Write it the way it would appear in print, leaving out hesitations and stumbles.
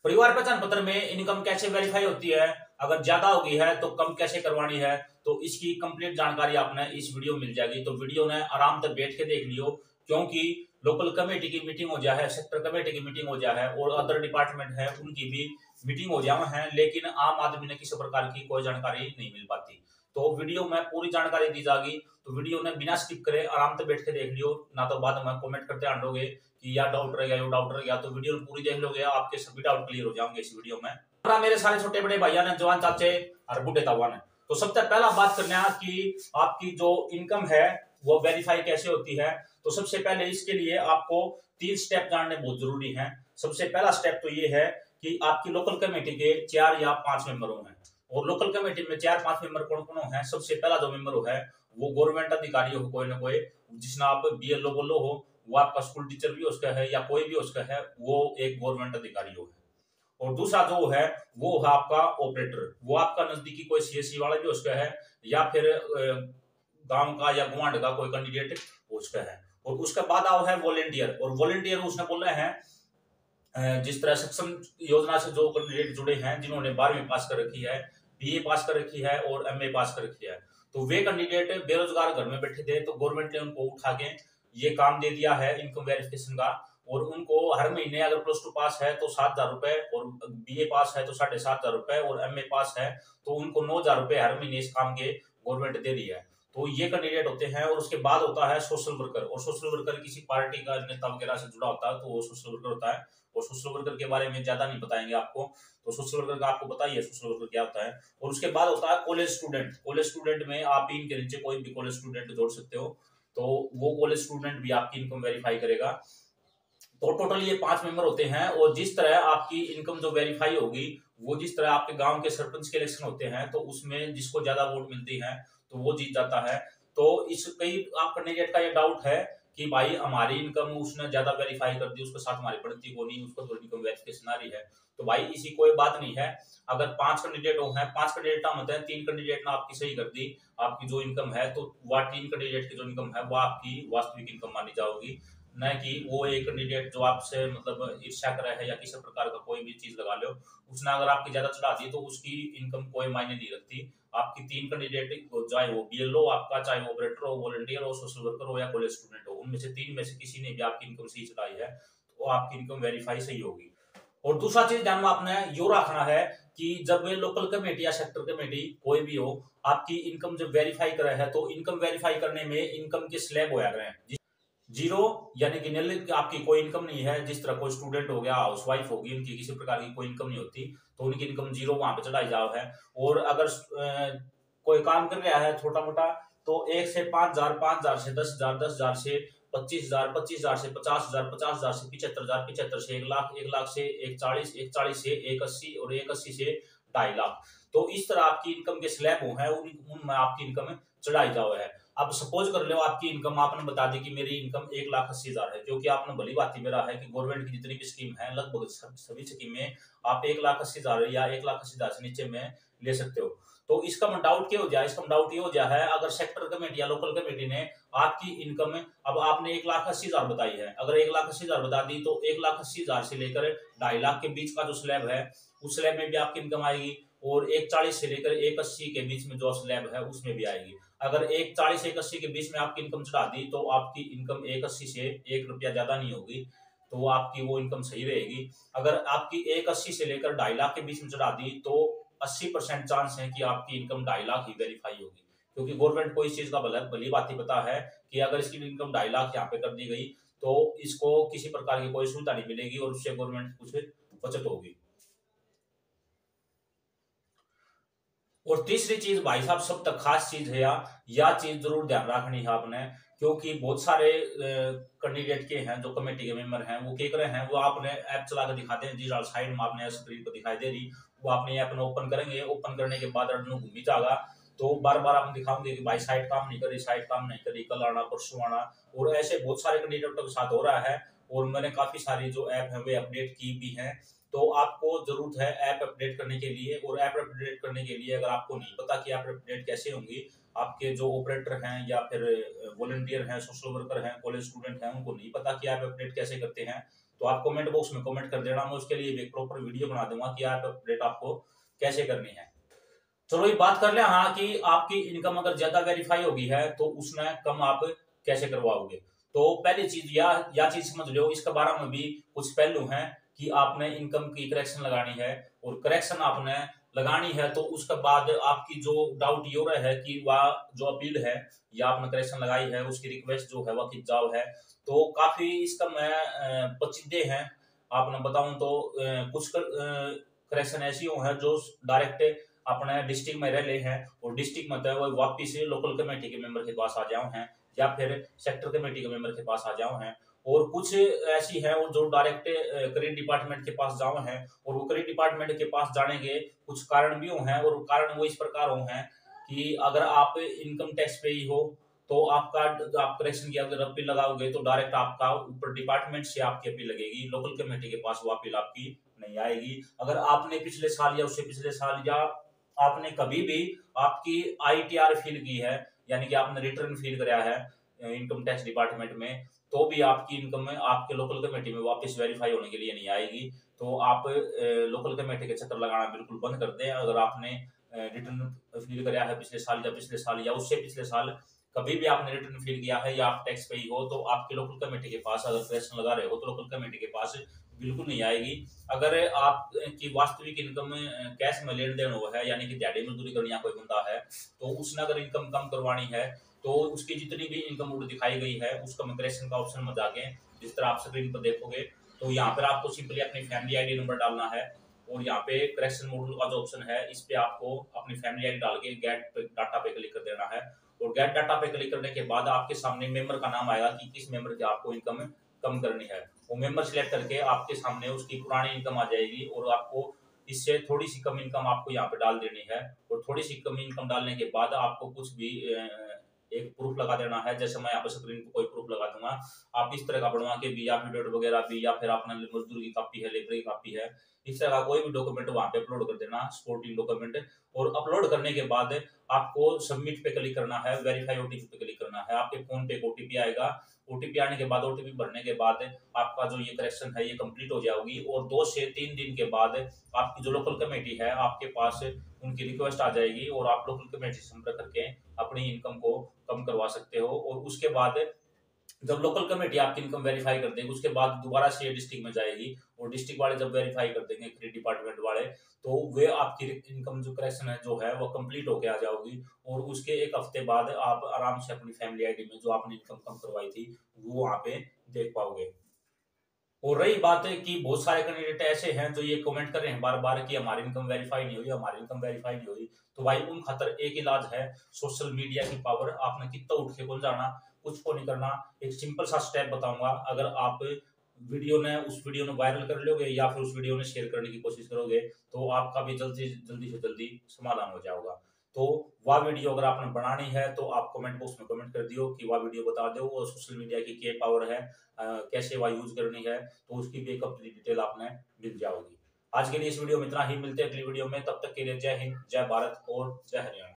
परिवार पहचान पत्र में इनकम कैसे वेरीफाई होती है, अगर ज्यादा होगी है तो कम कैसे करवानी है, तो इसकी कंप्लीट जानकारी आपने इस वीडियो में मिल जाएगी। तो वीडियो ने आराम से बैठ के देख लियो, क्योंकि लोकल कमेटी की मीटिंग हो जाए, सेक्टर कमेटी की मीटिंग हो जाए और अदर डिपार्टमेंट है उनकी भी मीटिंग हो जाए है, लेकिन आम आदमी ने किसी प्रकार की कोई जानकारी नहीं मिल पाती। तो वीडियो में पूरी जानकारी दी जाएगी, तो वीडियो ने बिना स्किप करे आराम से बैठ के देख लियो, ना तो बाद में कमेंट करते आंडोगे कि या डाउट रह गया, यो डाउट रह गया। तो वीडियो पूरी देख लोगे, आपके सभी डाउट क्लियर हो जाएंगे इस वीडियो में। मेरे सारे छोटे बड़े भैया ने, जवान चाचे और बूढ़े तावा ने, तो सबसे पहला बात करना है कि आपकी जो इनकम है वो वेरीफाई कैसे होती है। तो सबसे पहले इसके लिए आपको 3 स्टेप जानने बहुत जरूरी है। सबसे पहला स्टेप तो ये है कि आपकी लोकल कमेटी के 4 या 5 मेंबरों हैं, और लोकल कमेटी में 4-5 मेंबर कौन कौन है। सबसे पहला जो मेंबर है वो गवर्नमेंट अधिकारी हो, कोई ना कोई, जिसना आप बीएलओ बोलो हो, वो आपका स्कूल टीचर भी उसका है या कोई भी उसका है, वो एक गवर्नमेंट अधिकारी हो है। और दूसरा जो है वो है आपका ऑपरेटर, वो आपका नजदीकी कोई सीएससी वाला भी उसका है, या फिर गांव का या गुआंढ का कोई कैंडिडेट उसका है। और उसके बाद आओ है वॉलेंटियर, और वॉलेंटियर उसने बोला है जिस तरह सक्षम योजना से जो कैंडिडेट जुड़े हैं, जिन्होंने 12वीं पास कर रखी है, बीए पास कर रखी है और एमए पास कर रखी है, तो वे कैंडिडेट बेरोजगार घर में बैठे थे, तो गवर्नमेंट ने उनको उठा के ये काम दे दिया है इनकम वेरिफिकेशन का। और उनको हर महीने अगर +2 पास है तो 7,000 रुपए, और बीए पास है तो 7,500 रुपए, और एमए पास है तो उनको 9,000 रुपए हर महीने इस काम के गवर्नमेंट दे रही है। तो ये कैंडिडेट होते हैं। और उसके बाद होता है सोशल वर्कर, और सोशल वर्कर किसी पार्टी का नेता वगैरह से जुड़ा होता है, तो वो सोशल वर्कर होता है। और सोशल वर्कर के बारे में ज्यादा नहीं बताएंगे आपको, तो सोशल वर्कर का आपको पता ही है सोशल वर्कर क्या होता है। और उसके बाद होता है कॉलेज स्टूडेंट। कॉलेज स्टूडेंट में आप इनके नीचे कोई भी कॉलेज स्टूडेंट जोड़ सकते हो, तो वो कॉलेज स्टूडेंट भी आपकी इनकम वेरीफाई करेगा। तो टोटल ये 5 मेंबर होते हैं। और जिस तरह आपकी इनकम जो वेरीफाई होगी, वो जिस तरह आपके गांव के सरपंच के इलेक्शन होते हैं, तो उसमें जिसको ज्यादा वोट मिलती है तो वो जीत जाता है। तो इस कई आप कैंडिडेट का ये डाउट है कि भाई हमारी इनकम उसने ज्यादा वेरीफाई कर दी, उसके साथ हमारी बढ़ती को नहीं, उसको थोड़ी इनकम वेरिफिकेशन आ रही है। तो भाई इसी कोई बात नहीं है। अगर 5 कैंडिडेट हैं, 5 कैंडिडेट होते हैं, 3 कैंडिडेट ने आपकी सही कर दी, आपकी जो इनकम है, तो वह 3 कैंडिडेट की जो इनकम है वो आपकी वास्तविक इनकम मानी जाएगी, न कि वो एक कैंडिडेट जो आपसे मतलब ईर्ष्या करे है या किसी प्रकार का कोई भी चीज लगा लो, उसने अगर आपकी ज्यादा चढ़ा दी तो उसकी इनकम कोई मायने नहीं रखती। आपकी 3 कैंडिडेट, चाहे वो बीएलओ आपका, चाहे वो ऑपरेटर हो, वॉलंटियर हो, सोशल वर्कर हो या कॉलेज स्टूडेंट हो, उनमें से 3 में से किसी ने भी आपकी इनकम सही चढ़ाई है तो आपकी इनकम वेरीफाई सही होगी। और दूसरा चीज ध्यान में आपने यो रखना है कि जब लोकल कमेटी या सेक्टर कमेटी कोई भी हो आपकी इनकम जब वेरीफाई करे है, तो इनकम वेरीफाई करने में इनकम के स्लैब होया करें जीरो, यानी कि निल, आपकी कोई इनकम नहीं है। जिस तरह कोई स्टूडेंट हो गया, हाउसवाइफ होगी, उनकी किसी प्रकार की कोई इनकम नहीं होती, तो उनकी इनकम जीरो वहां पे चढ़ाई जाओ है। और अगर कोई काम कर रहा है छोटा मोटा, तो 1 से 5,000, 5,000 से 10,000, 10,000 से 25,000, 25,000 से 50,000, 50,000 से 75,000, 75 से 1,00,000, 1,00,000 से 140, 140 से 180 और 180 से 2.5 लाख। तो इस तरह आपकी इनकम के स्लैब है, उनमें आपकी इनकम चढ़ाई जाओ है। अब सपोज कर लो आपकी इनकम आपने बता दी कि मेरी इनकम 1,80,000 है, क्योंकि आपने भली बात मेरा है कि गवर्नमेंट की जितनी भी स्कीम है लगभग सभी स्कीम में आप 1,80,000 या 1,80,000 से नीचे में ले सकते हो। तो इसका डाउट क्या हो जाए, इसका डाउट ये हो जाए है, अगर सेक्टर कमेटी या लोकल कमेटी ने आपकी इनकम, अब आपने 1,80,000 बताई है, अगर 1,80,000 बता दी तो 1,80,000 से लेकर 2.5 लाख के बीच का जो स्लैब है उस स्लैब में भी आपकी इनकम आएगी, और 1,40 से लेकर 1,80 के बीच में जो स्लैब है उसमें भी आएगी। अगर 1,40 से 1,80 के बीच में आपकी इनकम चढ़ा दी तो आपकी इनकम 1,80 से 1 रुपया ज्यादा नहीं होगी, तो आपकी वो इनकम सही रहेगी। अगर आपकी 1,80 से लेकर 2.5 लाख के बीच में चढ़ा दी तो 80% चांस है कि आपकी इनकम 2.5 लाख ही वेरीफाई होगी, क्योंकि गवर्नमेंट को इस चीज का भली बात ही पता है कि अगर इसकी इनकम 2.5 लाख यहाँ पे कर दी गई तो इसको किसी प्रकार की कोई सुविधा नहीं मिलेगी और उससे गवर्नमेंट कुछ बचत होगी। और तीसरी चीज भाई साहब सब तक खास चीज है, या चीज जरूर ध्यान रखनी है आपने, क्योंकि बहुत सारे कैंडिडेट के हैं जो कमेटी के मेंबर हैं, वो क्या कर रहे हैं, वो आपने ऐप चला कर दिखाते हैं, जी साइड में आपने स्क्रीन पर दिखाई दे रही, वो आपने ऐप ओपन करेंगे, ओपन करने के बाद घूमी जाएगा, तो बार बार आप दिखाओगे कि भाई साइट काम नहीं करी, साइट काम नहीं करी, कल आना परसों आना। और ऐसे बहुत सारे कैंडिडेटों के साथ हो रहा है, और मैंने काफी सारी जो ऐप है वे अपडेट की भी है। तो आपको जरूरत है ऐप अपडेट करने के लिए, और ऐप अपडेट करने के लिए अगर आपको नहीं पता कि ऐप अपडेट कैसे होंगी, आपके जो ऑपरेटर हैं या फिर वॉलंटियर हैं, सोशल वर्कर हैं, कॉलेज स्टूडेंट हैं, उनको नहीं पता कि ऐप अपडेट कैसे करते हैं, तो आप कमेंट बॉक्स में कमेंट कर देना, मैं उसके लिए भी एक प्रॉपर वीडियो बना दूंगा कि आप अपडेट आपको कैसे करनी है। चलो ये बात कर ले, हाँ, कि आपकी इनकम अगर ज्यादा वेरीफाई होगी है तो उसमें कम आप कैसे करवाओगे। तो पहली चीज या चीज समझ लो, इसके बारे में भी कुछ पहलू हैं कि आपने इनकम की करेक्शन लगानी है, और करेक्शन आपने लगानी है तो उसके बाद आपकी जो डाउट ये रहा है कि वह जो अपील है या आपने करेक्शन लगाई है उसकी रिक्वेस्ट जो है वह खिंच जाओ है, तो काफी इसका मैं पचिंदे हैं आपने बताऊं तो कुछ करेक्शन ऐसी हो है जो डायरेक्ट अपने डिस्ट्रिक्ट में रह ले हैं और डिस्ट्रिक्ट में वो वापिस लोकल कमेटी के मेंबर के पास आ जाओ हैं या फिर सेक्टर कमेटी के मेंबर के पास आ जाओ हैं, और कुछ ऐसी है वो जो डायरेक्ट करेंट डिपार्टमेंट के पास जाओ हैं, और वो करेंट डिपार्टमेंट के पास जाने के कुछ कारण भी हो हैं, और कारण वो इस प्रकार हो हैं कि अगर आप इनकम टैक्स पे ही हो तो आपका आप करेक्शन की अगर अपील लगाओगे तो डायरेक्ट आपका ऊपर डिपार्टमेंट से आपकी अपील लगेगी, लोकल कमेटी के पास वो अपील आपकी नहीं आएगी। अगर आपने पिछले साल या उससे पिछले साल या आपने कभी भी आपकी ITR फिल की है, यानी कि आपने रिटर्न फिल कराया है इनकम टैक्स डिपार्टमेंट में, तो भी आपकी इनकम में आपके लोकल कमेटी में वापस वेरीफाई होने के लिए नहीं आएगी। तो आप लोकल कमेटी के चक्कर लगाना बिल्कुल बंद कर दें। अगर आपने रिटर्न फिल कराया है पिछले साल या उससे पिछले साल कभी भी आपने रिटर्न फिल किया है या आप टैक्स पे ही हो, तो आपके लोकल कमेटी के पास अगर करेक्शन लगा रहे हो तो लोकल कमेटी के पास बिल्कुल नहीं आएगी। अगर आप की वास्तविक इनकम कैश में लेन देन हो है, यानी कि दिहाड़ी मजदूरी करने कोई बंदा है, तो उसने अगर इनकम कम करवानी है तो उसकी जितनी भी इनकम उड़ दिखाई गई है उसका करेक्शन का ऑप्शन में जाके जिस तरह आप स्क्रीन पर देखोगे, तो यहाँ पर आपको सिंपली अपनी फैमिली ID नंबर डालना है, और यहाँ पे करेक्शन मॉड्यूल का जो ऑप्शन है इस पे आपको अपनी फैमिली ID डाल के गेट डाटा पे क्लिक कर देना है, और गेट डाटा पे क्लिक करने के बाद आपके सामने मेंबर का नाम आएगा कि किस मेंबर की आपको इनकम कम करनी है। वो मेंबर सिलेक्ट करके आपके सामने उसकी पुरानी इनकम आ जाएगी, और आपको इससे थोड़ी सी कम इनकम आपको यहाँ पे डाल देनी है, और थोड़ी सी कम इनकम डालने के बाद आपको कुछ भी एक प्रूफ लगा देना है। जैसे मैं यहाँ पे स्क्रीन पे कोई प्रूफ लगा दूंगा, आप इस तरह का बनवा के भी एफिडेविट वगैरह भी, या फिर अपना मजदूर की कॉपी है, लेबर की कॉपी है, इस तरह का कोई भी डॉक्यूमेंट वहां पे अपलोड कर देना, सपोर्टिंग डॉक्यूमेंट। और अपलोड करने के बाद आपको सबमिट पे क्लिक करना है, वेरीफाई OTP पे क्लिक करना है, आपके फोन पे एक OTP आएगा, OTP आने के बाद OTP भरने के बाद आपका जो ये करेक्शन है ये कंप्लीट हो जाएगी, और 2 से 3 दिन के बाद आपकी जो लोकल कमेटी है आपके पास उनकी रिक्वेस्ट आ जाएगी, और आप लोकल कमेटी से संपर्क करके अपनी इनकम को कम करवा सकते हो। और उसके बाद जब लोकल कमेटी आपकी इनकम वेरीफाई कर देगी उसके बाद दोबारा से डिस्ट्रिक्ट में जाएगी, और डिस्ट्रिक्ट वाले जब वेरीफाई कर देंगे क्रेडिट डिपार्टमेंट वाले, तो वे आपकी इनकम जो करेक्शन है जो है वो कंप्लीट होके आ जाओगी, और उसके एक हफ्ते बाद आप आराम से अपनी फैमिली ID में जो आपने इनकम कम करवाई थी वो वहां पे देख पाओगे। और रही बात है कि बहुत सारे कैंडिडेट ऐसे हैं जो ये कमेंट कर रहे हैं बार बार कि हमारी इनकम वेरीफाई नहीं हुई, हमारी इनकम वेरीफाई नहीं हुई, तो भाई उन खातर एक इलाज है, सोशल मीडिया की पावर। आपने कितना उठ के कौन जाना, कुछ को नहीं करना, एक सिंपल सा स्टेप बताऊंगा। अगर आप उस वीडियो ने वायरल कर लोगे या फिर उस वीडियो ने शेयर करने की कोशिश करोगे तो आपका भी जल्दी जल्दी से जल्दी समाधान हो जाएगा। तो वह वीडियो अगर आपने बनानी है तो आप कमेंट बॉक्स में कमेंट कर दियो कि वह वीडियो बता दो, और सोशल मीडिया की क्या पावर है, कैसे वह यूज करनी है, तो उसकी भी एक कंप्लीट डिटेल आपने मिल जाएगी। आज के लिए इस वीडियो में इतना ही, मिलते हैं अगली वीडियो में, तब तक के लिए जय हिंद, जय भारत और जय हरियाणा।